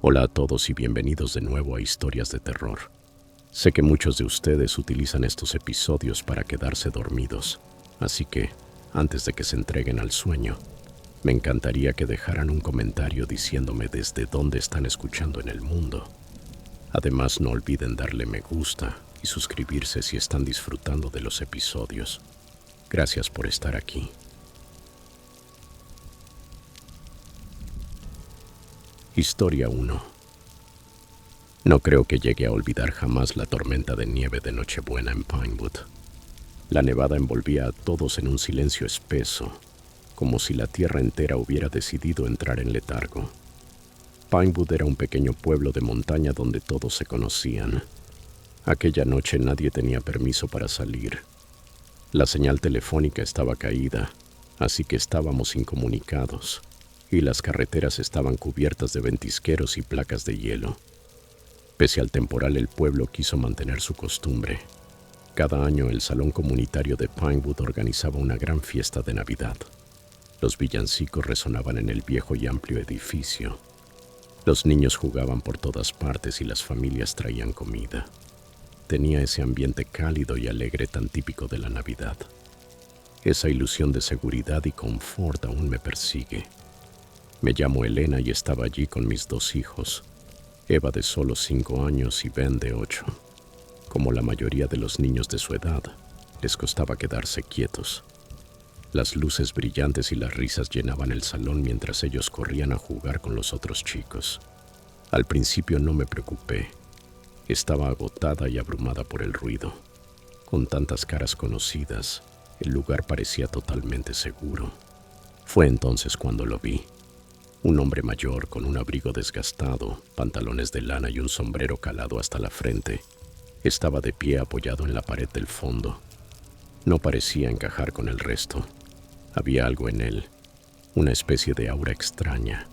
Hola a todos y bienvenidos de nuevo a Historias de Terror. Sé que muchos de ustedes utilizan estos episodios para quedarse dormidos, así que, antes de que se entreguen al sueño, me encantaría que dejaran un comentario diciéndome desde dónde están escuchando en el mundo. Además, no olviden darle me gusta y suscribirse si están disfrutando de los episodios. Gracias por estar aquí. Historia 1. No creo que llegue a olvidar jamás la tormenta de nieve de Nochebuena en Pinewood. La nevada envolvía a todos en un silencio espeso, como si la tierra entera hubiera decidido entrar en letargo. Pinewood era un pequeño pueblo de montaña donde todos se conocían. Aquella noche nadie tenía permiso para salir. La señal telefónica estaba caída, así que estábamos incomunicados, y las carreteras estaban cubiertas de ventisqueros y placas de hielo. Pese al temporal, el pueblo quiso mantener su costumbre. Cada año el Salón Comunitario de Pinewood organizaba una gran fiesta de Navidad. Los villancicos resonaban en el viejo y amplio edificio. Los niños jugaban por todas partes y las familias traían comida. Tenía ese ambiente cálido y alegre tan típico de la Navidad. Esa ilusión de seguridad y confort aún me persigue. Me llamo Elena y estaba allí con mis dos hijos, Eva de solo 5 años y Ben de 8. Como la mayoría de los niños de su edad, les costaba quedarse quietos. Las luces brillantes y las risas llenaban el salón mientras ellos corrían a jugar con los otros chicos. Al principio no me preocupé. Estaba agotada y abrumada por el ruido. Con tantas caras conocidas, el lugar parecía totalmente seguro. Fue entonces cuando lo vi. Un hombre mayor con un abrigo desgastado, pantalones de lana y un sombrero calado hasta la frente. Estaba de pie apoyado en la pared del fondo. No parecía encajar con el resto. Había algo en él, una especie de aura extraña.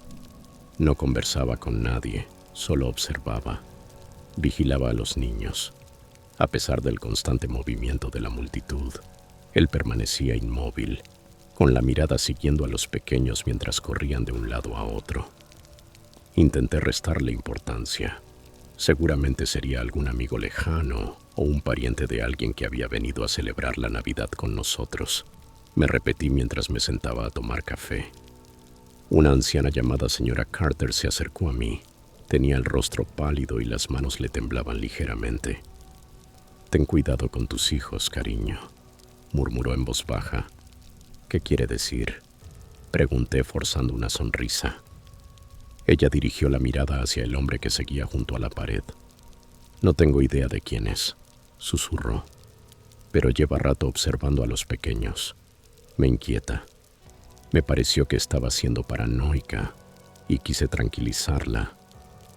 No conversaba con nadie, solo observaba. Vigilaba a los niños. A pesar del constante movimiento de la multitud, él permanecía inmóvil, con la mirada siguiendo a los pequeños mientras corrían de un lado a otro. Intenté restarle importancia. Seguramente sería algún amigo lejano o un pariente de alguien que había venido a celebrar la Navidad con nosotros. Me repetí mientras me sentaba a tomar café. Una anciana llamada señora Carter se acercó a mí. Tenía el rostro pálido y las manos le temblaban ligeramente. «Ten cuidado con tus hijos, cariño», murmuró en voz baja. «¿Qué quiere decir?», pregunté forzando una sonrisa. Ella dirigió la mirada hacia el hombre que seguía junto a la pared. «No tengo idea de quién es», susurró, «pero lleva rato observando a los pequeños. Me inquieta». Me pareció que estaba siendo paranoica y quise tranquilizarla,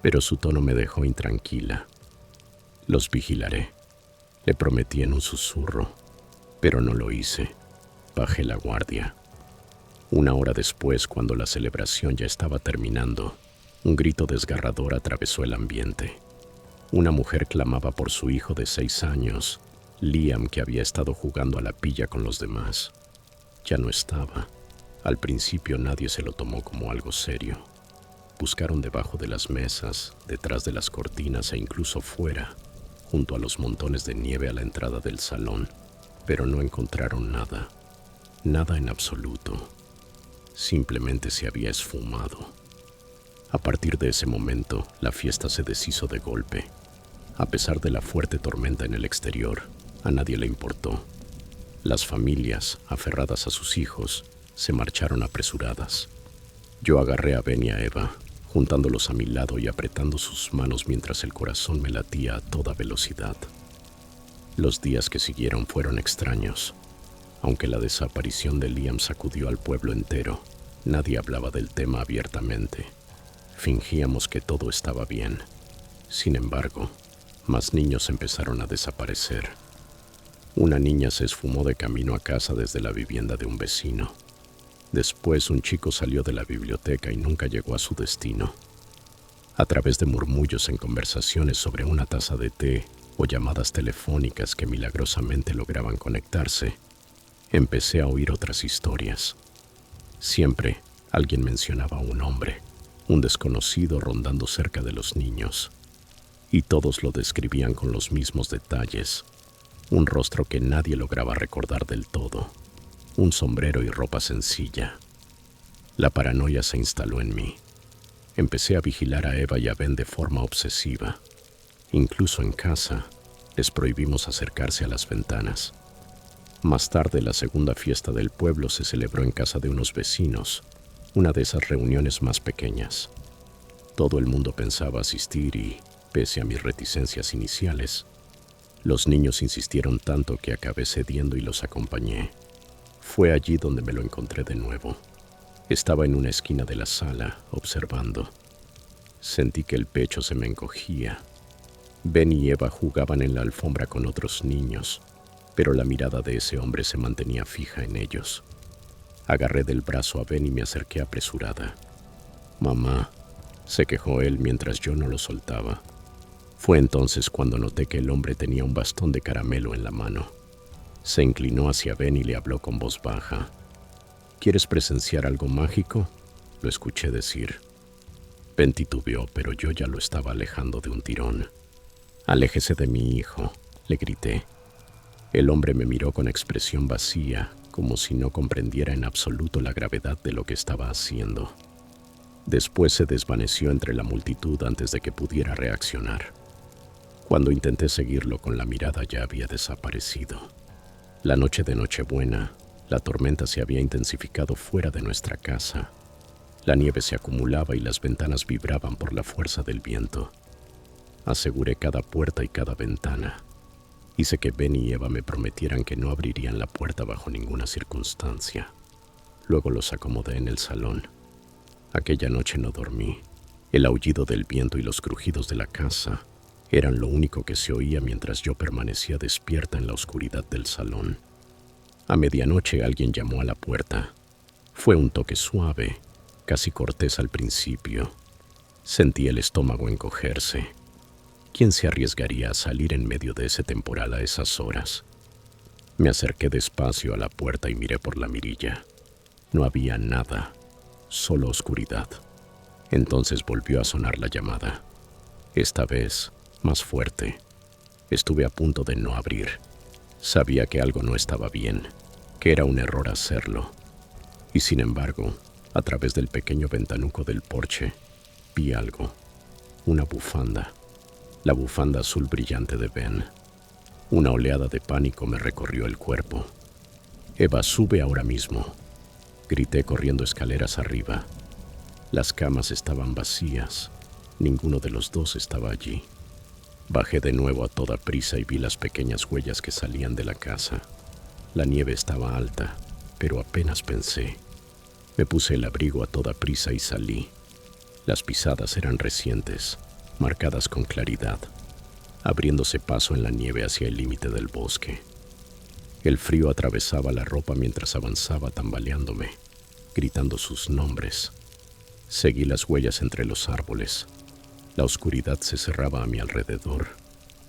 pero su tono me dejó intranquila. «Los vigilaré», le prometí en un susurro, pero no lo hice. Bajé la guardia. Una hora después, cuando la celebración ya estaba terminando, un grito desgarrador atravesó el ambiente. Una mujer clamaba por su hijo de 6 años, Liam, que había estado jugando a la pilla con los demás. Ya no estaba. Al principio nadie se lo tomó como algo serio. Buscaron debajo de las mesas, detrás de las cortinas e incluso fuera, junto a los montones de nieve a la entrada del salón, pero no encontraron nada. Nada en absoluto. Simplemente se había esfumado. A partir de ese momento, la fiesta se deshizo de golpe. A pesar de la fuerte tormenta en el exterior, a nadie le importó. Las familias, aferradas a sus hijos, se marcharon apresuradas. Yo agarré a Ben y a Eva, juntándolos a mi lado y apretando sus manos mientras el corazón me latía a toda velocidad. Los días que siguieron fueron extraños. Aunque la desaparición de Liam sacudió al pueblo entero, nadie hablaba del tema abiertamente. Fingíamos que todo estaba bien. Sin embargo, más niños empezaron a desaparecer. Una niña se esfumó de camino a casa desde la vivienda de un vecino. Después, un chico salió de la biblioteca y nunca llegó a su destino. A través de murmullos en conversaciones sobre una taza de té o llamadas telefónicas que milagrosamente lograban conectarse, empecé a oír otras historias. Siempre alguien mencionaba a un hombre, un desconocido rondando cerca de los niños, y todos lo describían con los mismos detalles, un rostro que nadie lograba recordar del todo, un sombrero y ropa sencilla. La paranoia se instaló en mí. Empecé a vigilar a Eva y a Ben de forma obsesiva. Incluso en casa, les prohibimos acercarse a las ventanas. Más tarde, la segunda fiesta del pueblo se celebró en casa de unos vecinos, una de esas reuniones más pequeñas. Todo el mundo pensaba asistir y, pese a mis reticencias iniciales, los niños insistieron tanto que acabé cediendo y los acompañé. Fue allí donde me lo encontré de nuevo. Estaba en una esquina de la sala, observando. Sentí que el pecho se me encogía. Ben y Eva jugaban en la alfombra con otros niños, pero la mirada de ese hombre se mantenía fija en ellos. Agarré del brazo a Ben y me acerqué apresurada. «Mamá», se quejó él mientras yo no lo soltaba. Fue entonces cuando noté que el hombre tenía un bastón de caramelo en la mano. Se inclinó hacia Ben y le habló con voz baja. «¿Quieres presenciar algo mágico?», lo escuché decir. Ben titubeó, pero yo ya lo estaba alejando de un tirón. «Aléjese de mi hijo», le grité. El hombre me miró con expresión vacía, como si no comprendiera en absoluto la gravedad de lo que estaba haciendo. Después se desvaneció entre la multitud antes de que pudiera reaccionar. Cuando intenté seguirlo con la mirada ya había desaparecido. La noche de Nochebuena, la tormenta se había intensificado fuera de nuestra casa. La nieve se acumulaba y las ventanas vibraban por la fuerza del viento. Aseguré cada puerta y cada ventana. Hice que Ben y Eva me prometieran que no abrirían la puerta bajo ninguna circunstancia. Luego los acomodé en el salón. Aquella noche no dormí. El aullido del viento y los crujidos de la casa eran lo único que se oía mientras yo permanecía despierta en la oscuridad del salón. A medianoche alguien llamó a la puerta. Fue un toque suave, casi cortés al principio. Sentí el estómago encogerse. ¿Quién se arriesgaría a salir en medio de ese temporal a esas horas? Me acerqué despacio a la puerta y miré por la mirilla. No había nada, solo oscuridad. Entonces volvió a sonar la llamada. Esta vez, más fuerte. Estuve a punto de no abrir. Sabía que algo no estaba bien, que era un error hacerlo. Y sin embargo, a través del pequeño ventanuco del porche, vi algo. Una bufanda. La bufanda azul brillante de Ben. Una oleada de pánico me recorrió el cuerpo. «Eva, sube ahora mismo», grité corriendo escaleras arriba. Las camas estaban vacías. Ninguno de los dos estaba allí. Bajé de nuevo a toda prisa y vi las pequeñas huellas que salían de la casa. La nieve estaba alta, pero apenas pensé. Me puse el abrigo a toda prisa y salí. Las pisadas eran recientes, marcadas con claridad, abriéndose paso en la nieve hacia el límite del bosque. El frío atravesaba la ropa mientras avanzaba tambaleándome, gritando sus nombres. Seguí las huellas entre los árboles. La oscuridad se cerraba a mi alrededor,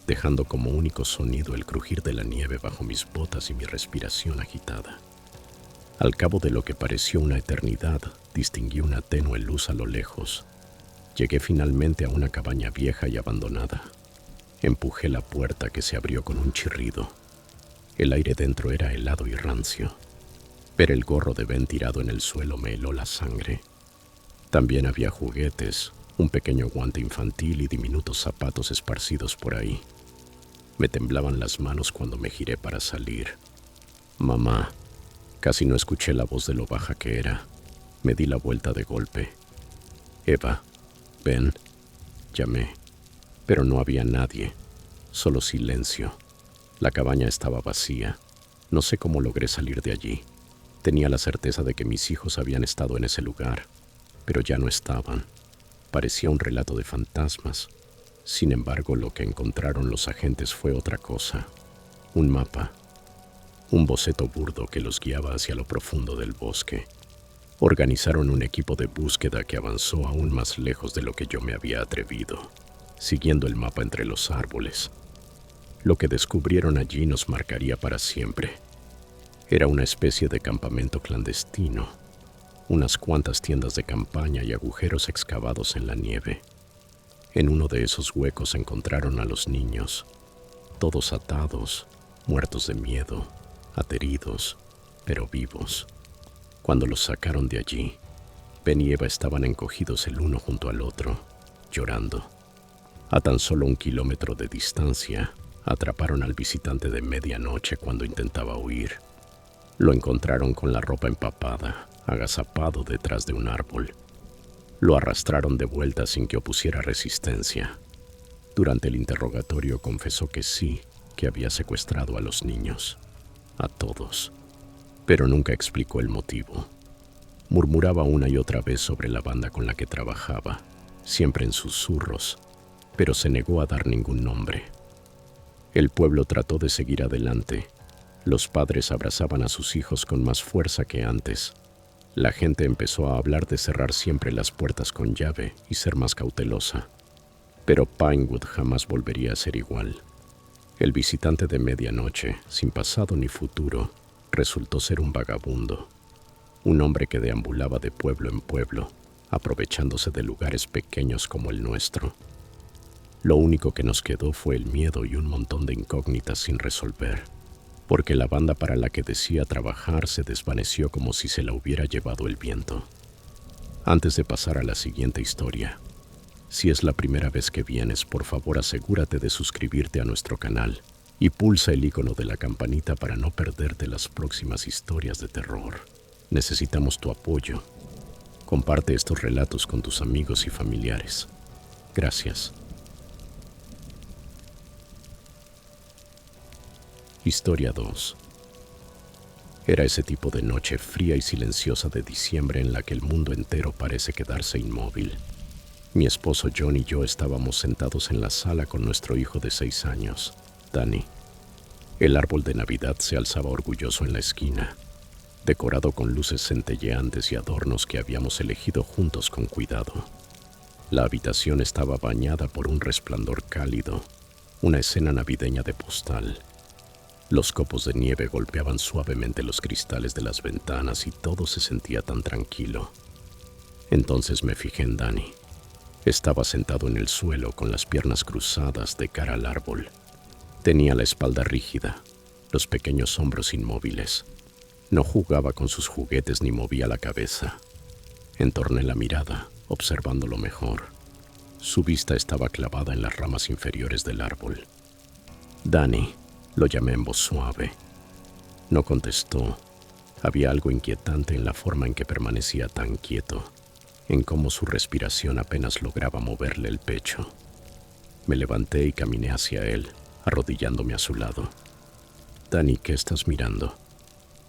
dejando como único sonido el crujir de la nieve bajo mis botas y mi respiración agitada. Al cabo de lo que pareció una eternidad, distinguí una tenue luz a lo lejos. Llegué finalmente a una cabaña vieja y abandonada. Empujé la puerta que se abrió con un chirrido. El aire dentro era helado y rancio. Ver el gorro de Ben tirado en el suelo me heló la sangre. También había juguetes, un pequeño guante infantil y diminutos zapatos esparcidos por ahí. Me temblaban las manos cuando me giré para salir. «Mamá». Casi no escuché la voz de lo baja que era. Me di la vuelta de golpe. «Eva, Ben», llamé. Pero no había nadie, solo silencio. La cabaña estaba vacía. No sé cómo logré salir de allí. Tenía la certeza de que mis hijos habían estado en ese lugar, pero ya no estaban. Parecía un relato de fantasmas. Sin embargo, lo que encontraron los agentes fue otra cosa. Un mapa. Un boceto burdo que los guiaba hacia lo profundo del bosque. Organizaron un equipo de búsqueda que avanzó aún más lejos de lo que yo me había atrevido, siguiendo el mapa entre los árboles. Lo que descubrieron allí nos marcaría para siempre. Era una especie de campamento clandestino. unas cuantas tiendas de campaña y agujeros excavados en la nieve. En uno de esos huecos encontraron a los niños, todos atados, muertos de miedo, ateridos, pero vivos. Cuando los sacaron de allí, Ben y Eva estaban encogidos el uno junto al otro, llorando. A tan solo 1 kilómetro de distancia, atraparon al visitante de medianoche cuando intentaba huir. Lo encontraron con la ropa empapada, agazapado detrás de un árbol. Lo arrastraron de vuelta sin que opusiera resistencia. Durante el interrogatorio confesó que sí, que había secuestrado a los niños, a todos, pero nunca explicó el motivo. Murmuraba una y otra vez sobre la banda con la que trabajaba, siempre en susurros, pero se negó a dar ningún nombre. El pueblo trató de seguir adelante. Los padres abrazaban a sus hijos con más fuerza que antes. La gente empezó a hablar de cerrar siempre las puertas con llave y ser más cautelosa. Pero Pinewood jamás volvería a ser igual. El visitante de medianoche, sin pasado ni futuro, resultó ser un vagabundo. Un hombre que deambulaba de pueblo en pueblo, aprovechándose de lugares pequeños como el nuestro. Lo único que nos quedó fue el miedo y un montón de incógnitas sin resolver, porque la banda para la que decía trabajar se desvaneció como si se la hubiera llevado el viento. Antes de pasar a la siguiente historia, si es la primera vez que vienes, por favor asegúrate de suscribirte a nuestro canal y pulsa el icono de la campanita para no perderte las próximas historias de terror. Necesitamos tu apoyo. Comparte estos relatos con tus amigos y familiares. Gracias. Historia 2. Era ese tipo de noche fría y silenciosa de diciembre en la que el mundo entero parece quedarse inmóvil. Mi esposo John y yo estábamos sentados en la sala con nuestro hijo de 6 años, Danny. El árbol de Navidad se alzaba orgulloso en la esquina, decorado con luces centelleantes y adornos que habíamos elegido juntos con cuidado. La habitación estaba bañada por un resplandor cálido, una escena navideña de postal. Los copos de nieve golpeaban suavemente los cristales de las ventanas y todo se sentía tan tranquilo. Entonces me fijé en Danny. Estaba sentado en el suelo con las piernas cruzadas de cara al árbol. Tenía la espalda rígida, los pequeños hombros inmóviles. No jugaba con sus juguetes ni movía la cabeza. Entorné la mirada, observándolo mejor. Su vista estaba clavada en las ramas inferiores del árbol. Danny, lo llamé en voz suave. No contestó. Había algo inquietante en la forma en que permanecía tan quieto, en cómo su respiración apenas lograba moverle el pecho. Me levanté y caminé hacia él, arrodillándome a su lado. Danny, ¿qué estás mirando?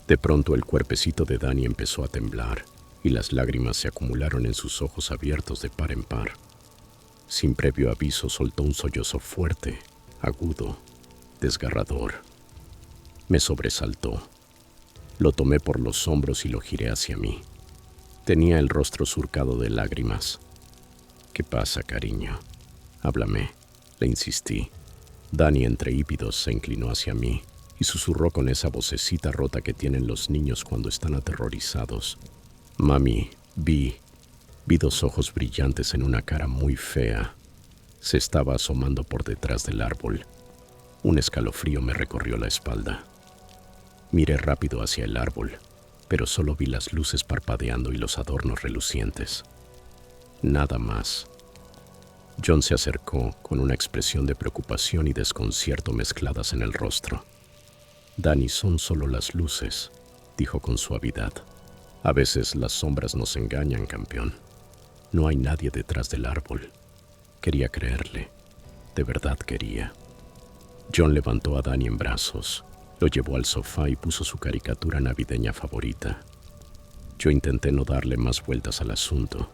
De pronto el cuerpecito de Danny empezó a temblar y las lágrimas se acumularon en sus ojos abiertos de par en par. Sin previo aviso soltó un sollozo fuerte, agudo, desgarrador. Me sobresaltó. Lo tomé por los hombros y lo giré hacia mí. Tenía el rostro surcado de lágrimas. ¿Qué pasa, cariño? Háblame, le insistí. Danny, entre hípidos, se inclinó hacia mí y susurró con esa vocecita rota que tienen los niños cuando están aterrorizados. Mami, vi 2 ojos brillantes en una cara muy fea. Se estaba asomando por detrás del árbol. Un escalofrío me recorrió la espalda. Miré rápido hacia el árbol, pero solo vi las luces parpadeando y los adornos relucientes. Nada más. John se acercó con una expresión de preocupación y desconcierto mezcladas en el rostro. Danny, son solo las luces, dijo con suavidad. A veces las sombras nos engañan, campeón. No hay nadie detrás del árbol. Quería creerle. De verdad quería. John levantó a Danny en brazos, lo llevó al sofá y puso su caricatura navideña favorita. Yo intenté no darle más vueltas al asunto,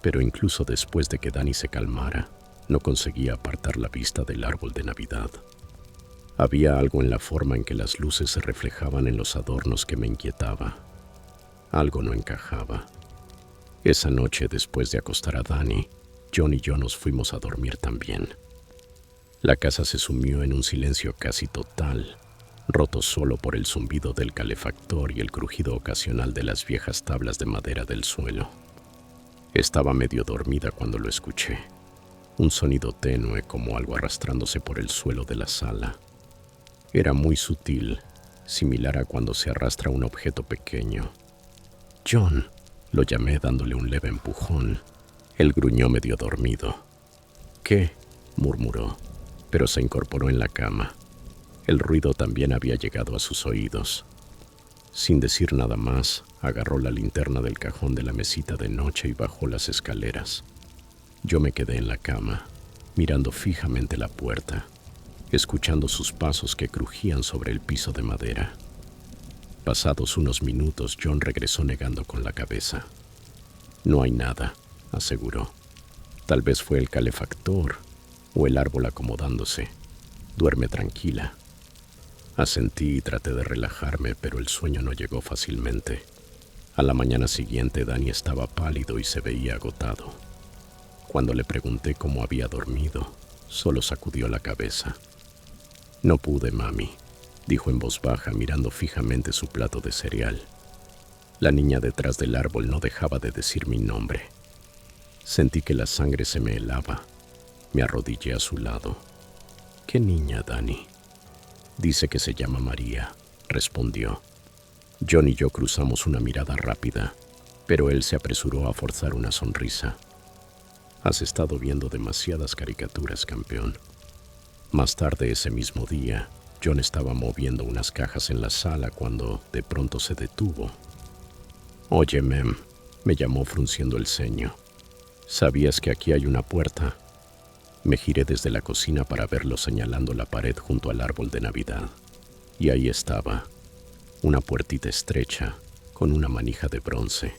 pero incluso después de que Danny se calmara, no conseguía apartar la vista del árbol de Navidad. Había algo en la forma en que las luces se reflejaban en los adornos que me inquietaba. Algo no encajaba. Esa noche, después de acostar a Danny, John y yo nos fuimos a dormir también. La casa se sumió en un silencio casi total. roto solo por el zumbido del calefactor y el crujido ocasional de las viejas tablas de madera del suelo. Estaba medio dormida cuando lo escuché. Un sonido tenue como algo arrastrándose por el suelo de la sala. Era muy sutil, similar a cuando se arrastra un objeto pequeño. «John», lo llamé dándole un leve empujón. Él gruñó medio dormido. «¿Qué?», murmuró, pero se incorporó en la cama. El ruido también había llegado a sus oídos. Sin decir nada más, agarró la linterna del cajón de la mesita de noche y bajó las escaleras. Yo me quedé en la cama, mirando fijamente la puerta, escuchando sus pasos que crujían sobre el piso de madera. Pasados unos minutos, John regresó negando con la cabeza. «No hay nada», aseguró. «Tal vez fue el calefactor o el árbol acomodándose. Duerme tranquila». Asentí y traté de relajarme, pero el sueño no llegó fácilmente. A la mañana siguiente, Danny estaba pálido y se veía agotado. Cuando le pregunté cómo había dormido, solo sacudió la cabeza. «No pude, mami», dijo en voz baja, mirando fijamente su plato de cereal. La niña detrás del árbol no dejaba de decir mi nombre. Sentí que la sangre se me helaba. Me arrodillé a su lado. «¿Qué niña, Danny?» «Dice que se llama María», respondió. John y yo cruzamos una mirada rápida, pero él se apresuró a forzar una sonrisa. «Has estado viendo demasiadas caricaturas, campeón». Más tarde ese mismo día, John estaba moviendo unas cajas en la sala cuando de pronto se detuvo. «Oye, Mem», me llamó frunciendo el ceño. «¿Sabías que aquí hay una puerta?» Me giré desde la cocina para verlo señalando la pared junto al árbol de Navidad. Y ahí estaba, una puertita estrecha con una manija de bronce.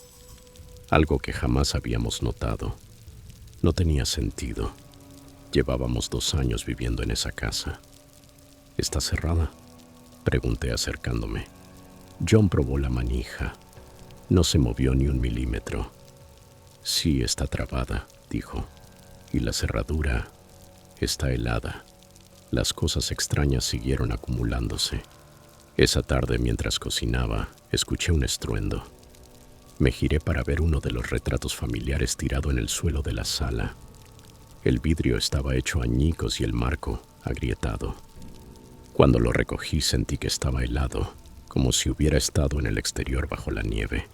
Algo que jamás habíamos notado. No tenía sentido. Llevábamos 2 años viviendo en esa casa. «¿Está cerrada?», pregunté acercándome. John probó la manija. No se movió ni 1 milímetro. «Sí, está trabada», dijo. «Y la cerradura está helada». Las cosas extrañas siguieron acumulándose. Esa tarde, mientras cocinaba, escuché un estruendo. Me giré para ver uno de los retratos familiares tirado en el suelo de la sala. El vidrio estaba hecho añicos y el marco agrietado. Cuando lo recogí sentí que estaba helado, como si hubiera estado en el exterior bajo la nieve.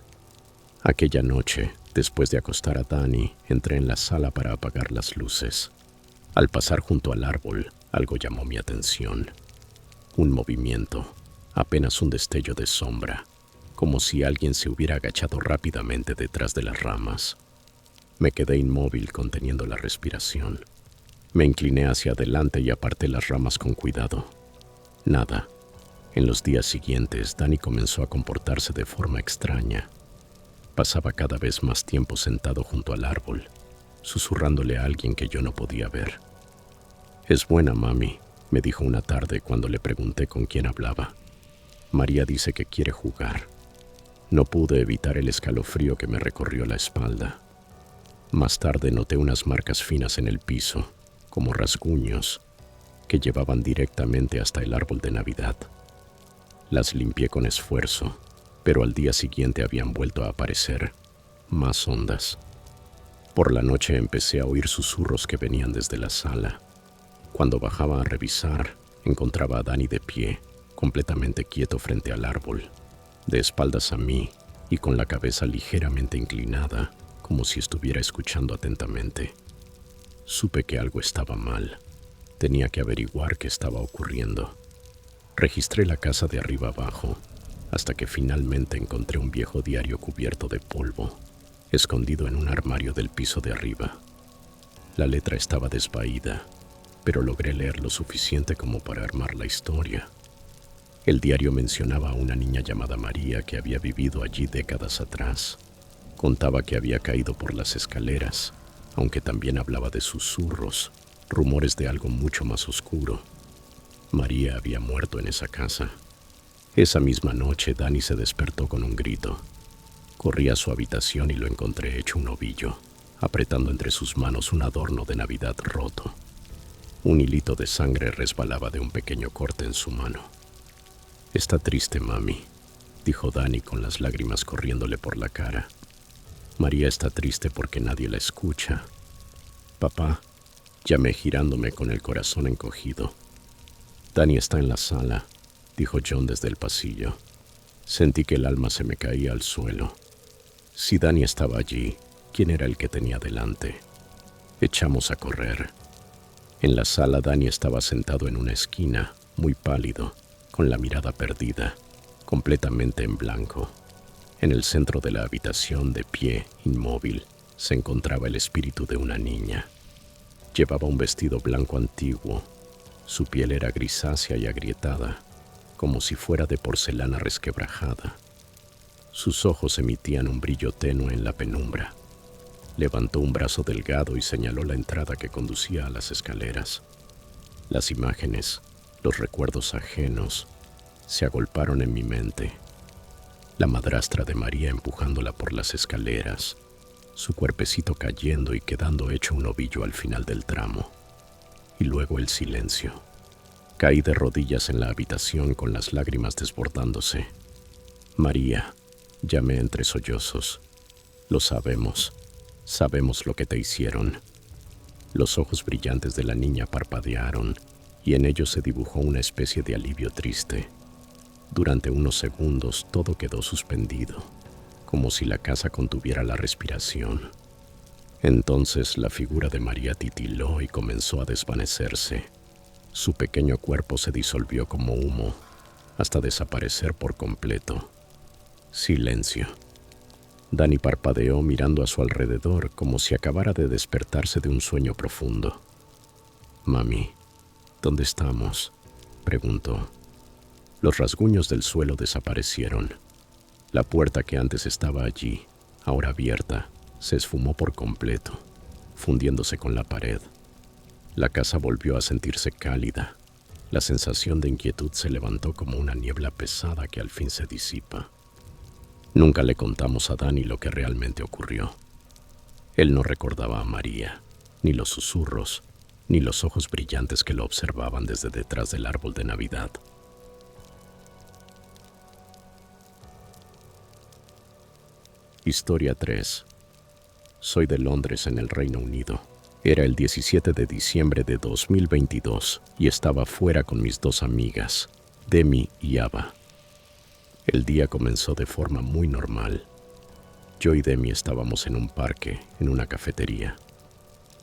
Aquella noche, después de acostar a Danny, entré en la sala para apagar las luces. Al pasar junto al árbol, algo llamó mi atención. Un movimiento, apenas un destello de sombra, como si alguien se hubiera agachado rápidamente detrás de las ramas. Me quedé inmóvil, conteniendo la respiración. Me incliné hacia adelante y aparté las ramas con cuidado. Nada. En los días siguientes, Danny comenzó a comportarse de forma extraña. Pasaba cada vez más tiempo sentado junto al árbol, susurrándole a alguien que yo no podía ver. «Es buena, mami», me dijo una tarde cuando le pregunté con quién hablaba. «María dice que quiere jugar». No pude evitar el escalofrío que me recorrió la espalda. Más tarde noté unas marcas finas en el piso, como rasguños, que llevaban directamente hasta el árbol de Navidad. Las limpié con esfuerzo, pero al día siguiente habían vuelto a aparecer, más hondas. Por la noche empecé a oír susurros que venían desde la sala. Cuando bajaba a revisar, encontraba a Danny de pie, completamente quieto frente al árbol, de espaldas a mí y con la cabeza ligeramente inclinada, como si estuviera escuchando atentamente. Supe que algo estaba mal. Tenía que averiguar qué estaba ocurriendo. Registré la casa de arriba abajo, hasta que finalmente encontré un viejo diario cubierto de polvo, escondido en un armario del piso de arriba. La letra estaba desvaída, pero logré leer lo suficiente como para armar la historia. El diario mencionaba a una niña llamada María que había vivido allí décadas atrás. Contaba que había caído por las escaleras, aunque también hablaba de susurros, rumores de algo mucho más oscuro. María había muerto en esa casa. Esa misma noche, Danny se despertó con un grito. Corrí a su habitación y lo encontré hecho un ovillo, apretando entre sus manos un adorno de Navidad roto. Un hilito de sangre resbalaba de un pequeño corte en su mano. Está triste, mami, dijo Dani con las lágrimas corriéndole por la cara. María está triste porque nadie la escucha. Papá, llamé girándome con el corazón encogido. Dani está en la sala, dijo John desde el pasillo. Sentí que el alma se me caía al suelo. Si Dani estaba allí, ¿quién era el que tenía delante? Echamos a correr. En la sala Dani estaba sentado en una esquina, muy pálido, con la mirada perdida, completamente en blanco. En el centro de la habitación, de pie, inmóvil, se encontraba el espíritu de una niña. Llevaba un vestido blanco antiguo. Su piel era grisácea y agrietada, como si fuera de porcelana resquebrajada. Sus ojos emitían un brillo tenue en la penumbra. Levantó un brazo delgado y señaló la entrada que conducía a las escaleras. Las imágenes, los recuerdos ajenos, se agolparon en mi mente. La madrastra de María empujándola por las escaleras, su cuerpecito cayendo y quedando hecho un ovillo al final del tramo. Y luego el silencio. Caí de rodillas en la habitación con las lágrimas desbordándose. María, llamé entre sollozos. Lo sabemos. Sabemos lo que te hicieron. Los ojos brillantes de la niña parpadearon y en ellos se dibujó una especie de alivio triste. Durante unos segundos todo quedó suspendido, como si la casa contuviera la respiración. Entonces la figura de María titiló y comenzó a desvanecerse. Su pequeño cuerpo se disolvió como humo, hasta desaparecer por completo. Silencio. Dani parpadeó mirando a su alrededor como si acabara de despertarse de un sueño profundo. «Mami, ¿dónde estamos?», preguntó. Los rasguños del suelo desaparecieron. La puerta que antes estaba allí, ahora abierta, se esfumó por completo, fundiéndose con la pared. La casa volvió a sentirse cálida. La sensación de inquietud se levantó como una niebla pesada que al fin se disipa. Nunca le contamos a Dani lo que realmente ocurrió. Él no recordaba a María, ni los susurros, ni los ojos brillantes que lo observaban desde detrás del árbol de Navidad. Historia 3. Soy de Londres, en el Reino Unido. Era el 17 de diciembre de 2022 y estaba fuera con mis dos amigas, Demi y Ava. El día comenzó de forma muy normal. Yo y Demi estábamos en un parque, en una cafetería.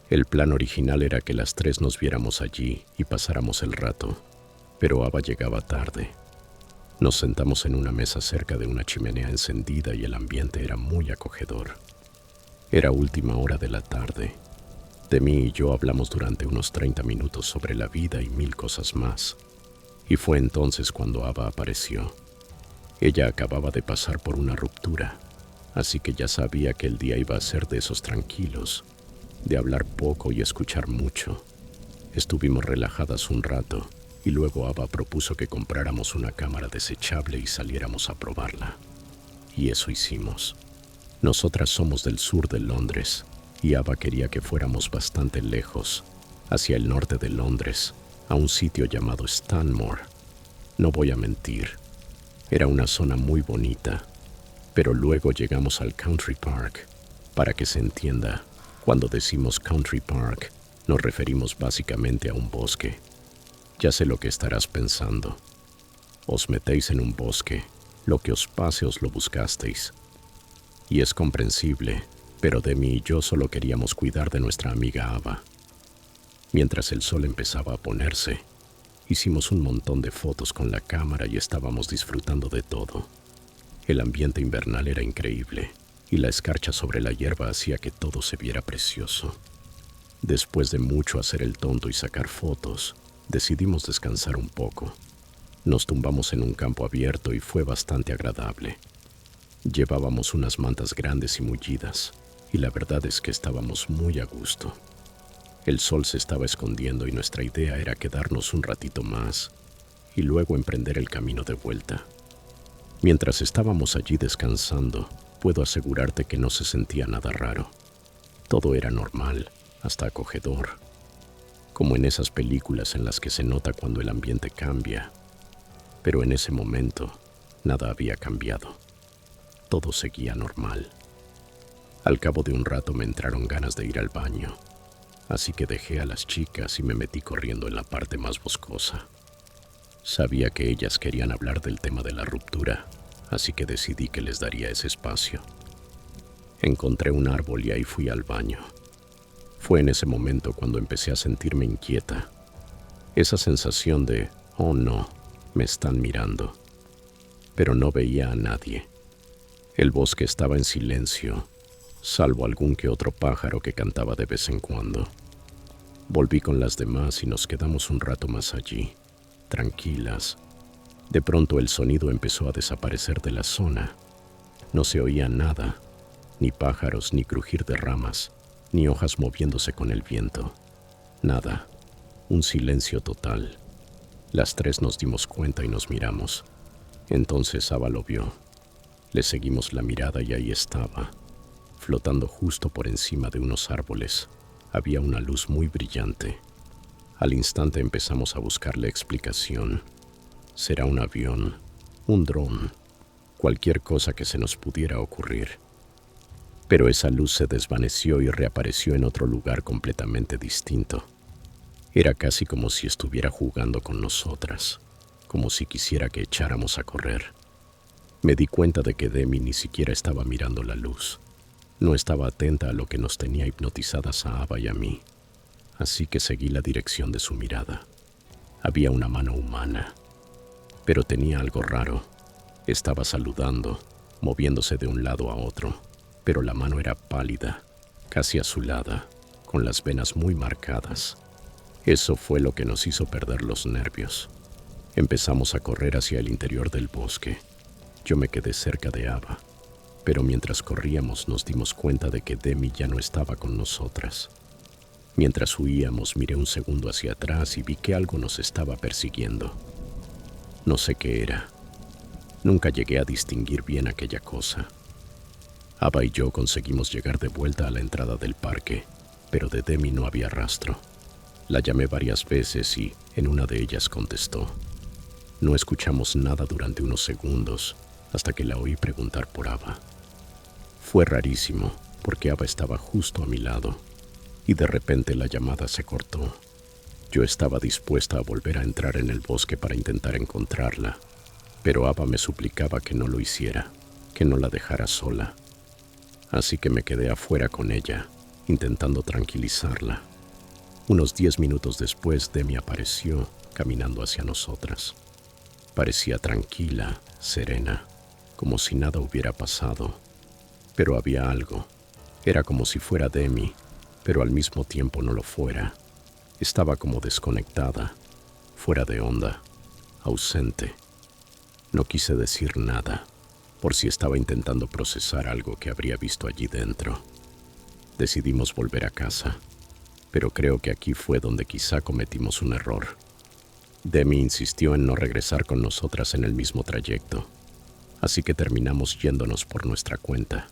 El plan original era que las tres nos viéramos allí y pasáramos el rato, pero Ava llegaba tarde. Nos sentamos en una mesa cerca de una chimenea encendida y el ambiente era muy acogedor. Era última hora de la tarde. Demi y yo hablamos durante unos 30 minutos sobre la vida y mil cosas más. Y fue entonces cuando Ava apareció. Ella acababa de pasar por una ruptura, así que ya sabía que el día iba a ser de esos tranquilos, de hablar poco y escuchar mucho. Estuvimos relajadas un rato y luego Ava propuso que compráramos una cámara desechable y saliéramos a probarla. Y eso hicimos. Nosotras somos del sur de Londres y Ava quería que fuéramos bastante lejos, hacia el norte de Londres, a un sitio llamado Stanmore. No voy a mentir. Era una zona muy bonita, pero luego llegamos al Country Park. Para que se entienda, cuando decimos Country Park, nos referimos básicamente a un bosque. Ya sé lo que estarás pensando. Os metéis en un bosque, lo que os pase os lo buscasteis. Y es comprensible, pero Demi y yo solo queríamos cuidar de nuestra amiga Ava. Mientras el sol empezaba a ponerse, hicimos un montón de fotos con la cámara y estábamos disfrutando de todo. El ambiente invernal era increíble y la escarcha sobre la hierba hacía que todo se viera precioso. Después de mucho hacer el tonto y sacar fotos, decidimos descansar un poco. Nos tumbamos en un campo abierto y fue bastante agradable. Llevábamos unas mantas grandes y mullidas y la verdad es que estábamos muy a gusto. El sol se estaba escondiendo y nuestra idea era quedarnos un ratito más y luego emprender el camino de vuelta. Mientras estábamos allí descansando, puedo asegurarte que no se sentía nada raro. Todo era normal, hasta acogedor, como en esas películas en las que se nota cuando el ambiente cambia. Pero en ese momento, nada había cambiado. Todo seguía normal. Al cabo de un rato me entraron ganas de ir al baño, así que dejé a las chicas y me metí corriendo en la parte más boscosa. Sabía que ellas querían hablar del tema de la ruptura, así que decidí que les daría ese espacio. Encontré un árbol y ahí fui al baño. Fue en ese momento cuando empecé a sentirme inquieta. Esa sensación de, oh no, me están mirando. Pero no veía a nadie. El bosque estaba en silencio, salvo algún que otro pájaro que cantaba de vez en cuando. Volví con las demás y nos quedamos un rato más allí, tranquilas. De pronto el sonido empezó a desaparecer de la zona. No se oía nada, ni pájaros, ni crujir de ramas, ni hojas moviéndose con el viento. Nada, un silencio total. Las tres nos dimos cuenta y nos miramos. Entonces Ava lo vio. Le seguimos la mirada y ahí estaba. Flotando justo por encima de unos árboles, había una luz muy brillante. Al instante empezamos a buscarle explicación. Será un avión, un dron, cualquier cosa que se nos pudiera ocurrir. Pero esa luz se desvaneció y reapareció en otro lugar completamente distinto. Era casi como si estuviera jugando con nosotras, como si quisiera que echáramos a correr. Me di cuenta de que Demi ni siquiera estaba mirando la luz. No estaba atenta a lo que nos tenía hipnotizadas a Ava y a mí, así que seguí la dirección de su mirada. Había una mano humana, pero tenía algo raro. Estaba saludando, moviéndose de un lado a otro, pero la mano era pálida, casi azulada, con las venas muy marcadas. Eso fue lo que nos hizo perder los nervios. Empezamos a correr hacia el interior del bosque. Yo me quedé cerca de Ava, pero mientras corríamos nos dimos cuenta de que Demi ya no estaba con nosotras. Mientras huíamos miré un segundo hacia atrás y vi que algo nos estaba persiguiendo. No sé qué era. Nunca llegué a distinguir bien aquella cosa. Ava y yo conseguimos llegar de vuelta a la entrada del parque, pero de Demi no había rastro. La llamé varias veces y en una de ellas contestó. No escuchamos nada durante unos segundos hasta que la oí preguntar por Ava. Fue rarísimo porque Ava estaba justo a mi lado y de repente la llamada se cortó. Yo estaba dispuesta a volver a entrar en el bosque para intentar encontrarla, pero Ava me suplicaba que no lo hiciera, que no la dejara sola. Así que me quedé afuera con ella, intentando tranquilizarla. Unos 10 minutos después, Demi apareció caminando hacia nosotras. Parecía tranquila, serena, como si nada hubiera pasado. Pero había algo. Era como si fuera Demi, pero al mismo tiempo no lo fuera. Estaba como desconectada, fuera de onda, ausente. No quise decir nada, por si estaba intentando procesar algo que habría visto allí dentro. Decidimos volver a casa, pero creo que aquí fue donde quizá cometimos un error. Demi insistió en no regresar con nosotras en el mismo trayecto, así que terminamos yéndonos por nuestra cuenta.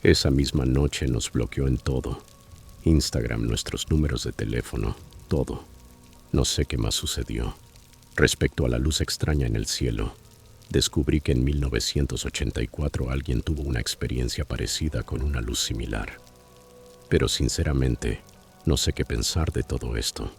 Esa misma noche nos bloqueó en todo. Instagram, nuestros números de teléfono, todo. No sé qué más sucedió. Respecto a la luz extraña en el cielo, descubrí que en 1984 alguien tuvo una experiencia parecida con una luz similar. Pero sinceramente, no sé qué pensar de todo esto.